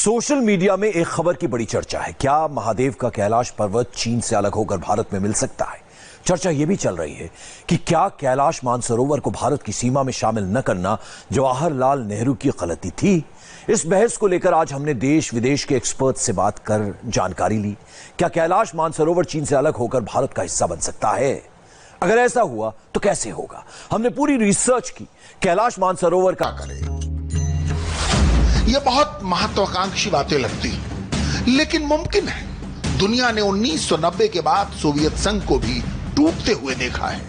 Social media में एक खबर की बड़ी चर्चा है। क्या महादेव का कैलाश पर्वत चीन से अलग होकर भारत में मिल सकता है? चर्चा यह भी चल रही है कि क्या कैलाश मानसरोवर को भारत की सीमा में शामिल न करना जवाहरलाल नेहरू की गलती थी? इस बहस को लेकर आज हमने देश विदेश के एक्सपर्ट से बात कर जानकारी ली। क्या कैलाश मानसरोवर चीन से अलग होकर भारत का हिस्सा बन सकता है? अगर ऐसा हुआ तो कैसे होगा? हमने पूरी रिसर्च की। कैलाश मानसरोवर का ये बहुत महत्वाकांक्षी बातें लगती हैं, लेकिन मुमकिन है। दुनिया ने 1990 के बाद सोवियत संघ को भी टूटते हुए देखा है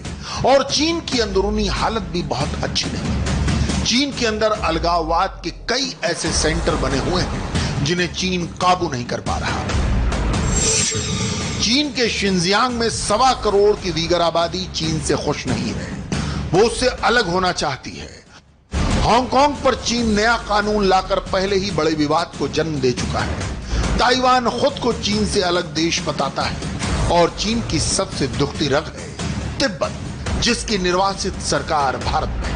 और चीन की अंदरूनी हालत भी बहुत अच्छी नहीं। चीन के अंदर अलगाववाद के कई ऐसे सेंटर बने हुए हैं जिन्हें चीन काबू नहीं कर पा रहा। चीन के शिनजियांग में 1.25 करोड़ की वीगर आबादी चीन से खुश नहीं है, वो उससे अलग होना चाहती है। हांगकांग पर चीन नया कानून लाकर पहले ही बड़े विवाद को जन्म दे चुका है। ताइवान खुद को चीन से अलग देश बताता है और चीन की सबसे दुखती रग है तिब्बत, जिसकी निर्वासित सरकार भारत में।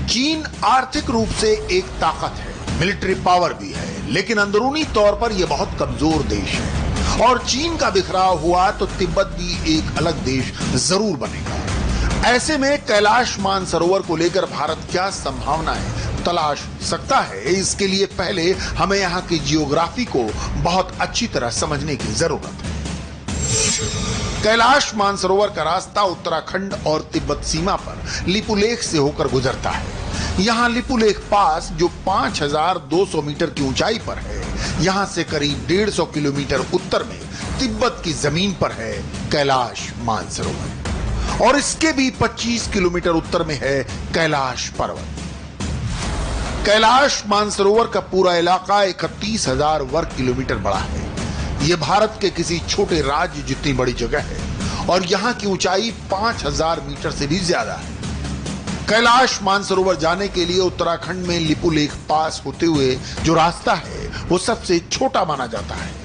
चीन आर्थिक रूप से एक ताकत है, मिलिट्री पावर भी है, लेकिन अंदरूनी तौर पर यह बहुत कमजोर देश है और चीन का बिखराव हुआ तो तिब्बत भी एक अलग देश जरूर बनेगा। ऐसे में कैलाश मानसरोवर को लेकर भारत क्या संभावनाएं तलाश सकता है, इसके लिए पहले हमें यहाँ की जियोग्राफी को बहुत अच्छी तरह समझने की जरूरत है। कैलाश मानसरोवर का रास्ता उत्तराखंड और तिब्बत सीमा पर लिपुलेख से होकर गुजरता है। यहाँ लिपुलेख पास जो 5200 मीटर की ऊंचाई पर है, यहाँ से करीब 150 किलोमीटर उत्तर में तिब्बत की जमीन पर है कैलाश मानसरोवर और इसके भी 25 किलोमीटर उत्तर में है कैलाश पर्वत। कैलाश मानसरोवर का पूरा इलाका 31,000 वर्ग किलोमीटर बड़ा है। यह भारत के किसी छोटे राज्य जितनी बड़ी जगह है और यहाँ की ऊंचाई 5,000 मीटर से भी ज्यादा है। कैलाश मानसरोवर जाने के लिए उत्तराखंड में लिपुलेख पास होते हुए जो रास्ता है वो सबसे छोटा माना जाता है।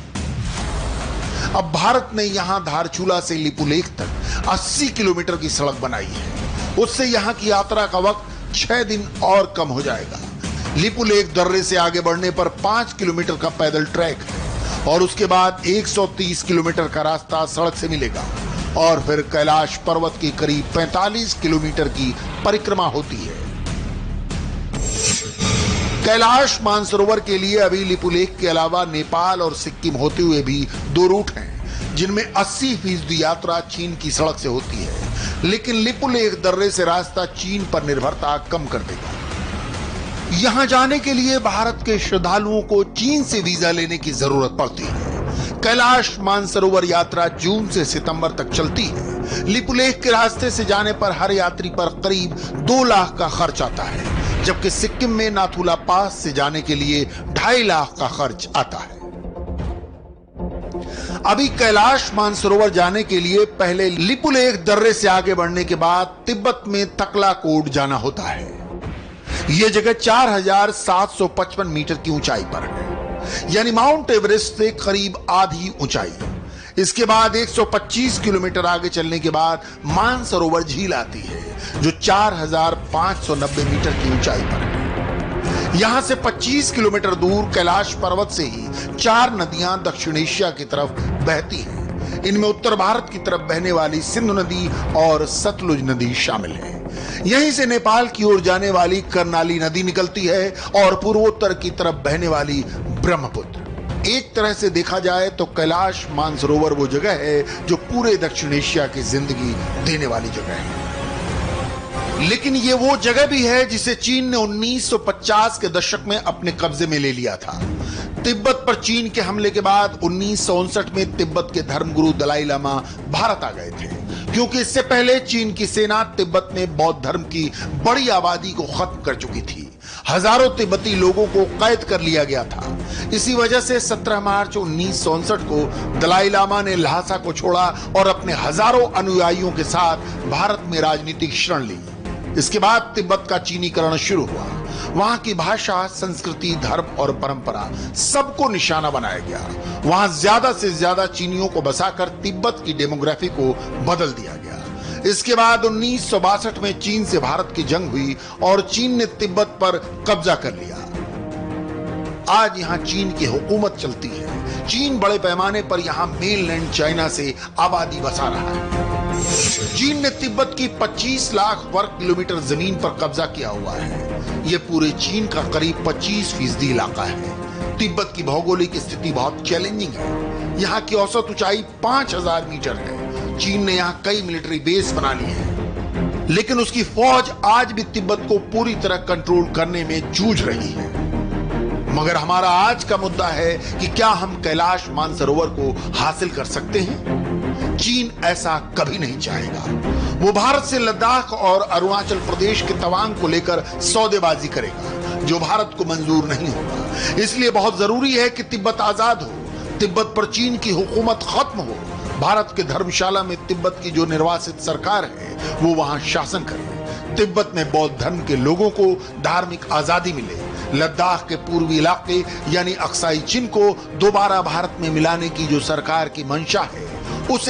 अब भारत ने यहां धारचूला से लिपुलेख तक 80 किलोमीटर की सड़क बनाई है। उससे यहां की यात्रा का वक्त 6 दिन और कम हो जाएगा। लिपुलेख दर्रे से आगे बढ़ने पर 5 किलोमीटर का पैदल ट्रैक है और उसके बाद 130 किलोमीटर का रास्ता सड़क से मिलेगा और फिर कैलाश पर्वत की करीब 45 किलोमीटर की परिक्रमा होती है। कैलाश मानसरोवर के लिए अभी लिपुलेख के अलावा नेपाल और सिक्किम होते हुए भी 2 रूट हैं, जिनमें 80% यात्रा चीन की सड़क से होती है, लेकिन लिपुलेख दर्रे से रास्ता चीन पर निर्भरता कम कर देगा। यहां जाने के लिए भारत के श्रद्धालुओं को चीन से वीजा लेने की जरूरत पड़ती है। कैलाश मानसरोवर यात्रा जून से सितंबर तक चलती है। लिपुलेख के रास्ते से जाने पर हर यात्री पर करीब 2 लाख का खर्च आता है, जबकि सिक्किम में नाथुला पास से जाने के लिए 2.5 लाख का खर्च आता है। अभी कैलाश मानसरोवर जाने के लिए पहले लिपुलेख दर्रे से आगे बढ़ने के बाद तिब्बत में तकलाकोट जाना होता है। यह जगह 4,755 मीटर की ऊंचाई पर है, यानी माउंट एवरेस्ट से करीब आधी ऊंचाई। इसके बाद 125 किलोमीटर आगे चलने के बाद मानसरोवर झील आती है, जो 4,590 मीटर की ऊंचाई पर है। यहां से 25 किलोमीटर दूर कैलाश पर्वत से ही 4 नदियां दक्षिण एशिया की तरफ बहती हैं। इनमें उत्तर भारत की तरफ बहने वाली सिंधु नदी और सतलुज नदी शामिल है। यहीं से नेपाल की ओर जाने वाली कर्णाली नदी निकलती है और पूर्वोत्तर की तरफ बहने वाली ब्रह्मपुत्र। एक तरह से देखा जाए तो कैलाश मानसरोवर वो जगह है जो पूरे दक्षिण एशिया की जिंदगी देने वाली जगह है। लेकिन ये वो जगह भी है जिसे चीन ने 1950 के दशक में अपने कब्जे में ले लिया था। तिब्बत पर चीन के हमले के बाद 1959 में तिब्बत के धर्मगुरु दलाई लामा भारत आ गए थे, क्योंकि इससे पहले चीन की सेना तिब्बत में बौद्ध धर्म की बड़ी आबादी को खत्म कर चुकी थी। हजारों तिब्बती लोगों को कैद कर लिया गया था। इसी वजह से 17 मार्च 1959 को दलाई लामा ने ल्हासा को छोड़ा और अपने हजारों अनुयायियों के साथ भारत में राजनीतिक शरण ली। इसके बाद तिब्बत का चीनीकरण शुरू हुआ। वहां की भाषा, संस्कृति, धर्म और परंपरा सबको निशाना बनाया गया। वहां ज्यादा से ज्यादा चीनियों को बसाकर तिब्बत की डेमोग्राफी को बदल दिया गया। इसके बाद 1962 में चीन से भारत की जंग हुई और चीन ने तिब्बत पर कब्जा कर लिया। आज यहाँ चीन की हुकूमत चलती है। चीन बड़े पैमाने पर यहाँ मेनलैंड चाइना से आबादी बसा रहा है। चीन ने तिब्बत की 25 लाख वर्ग किलोमीटर जमीन पर कब्जा किया हुआ है। ये पूरे चीन का करीब 25% इलाका है। तिब्बत की भौगोलिक स्थिति बहुत चैलेंजिंग है। यहाँ की औसत ऊंचाई 5000 मीटर है। चीन ने यहाँ कई मिलिट्री बेस बना लिए हैं, लेकिन उसकी फौज आज भी तिब्बत को पूरी तरह कंट्रोल करने में जूझ रही है। मगर हमारा आज का मुद्दा है कि क्या हम कैलाश मानसरोवर को हासिल कर सकते हैं? चीन ऐसा कभी नहीं चाहेगा। वो भारत से लद्दाख और अरुणाचल प्रदेश के तवांग को लेकर सौदेबाजी करेगा, जो भारत को मंजूर नहीं होगा। इसलिए बहुत जरूरी है कि तिब्बत आजाद हो, तिब्बत पर चीन की हुकूमत खत्म हो। भारत के धर्मशाला में तिब्बत की जो निर्वासित सरकार है वो वहां शासन करे। तिब्बत में बौद्ध धर्म के लोगों को धार्मिक आजादी मिले। लद्दाख के पूर्वी इलाके यानी अक्साई चिन को दोबारा भारत में मिलाने की जो सरकार की मंशा है उसे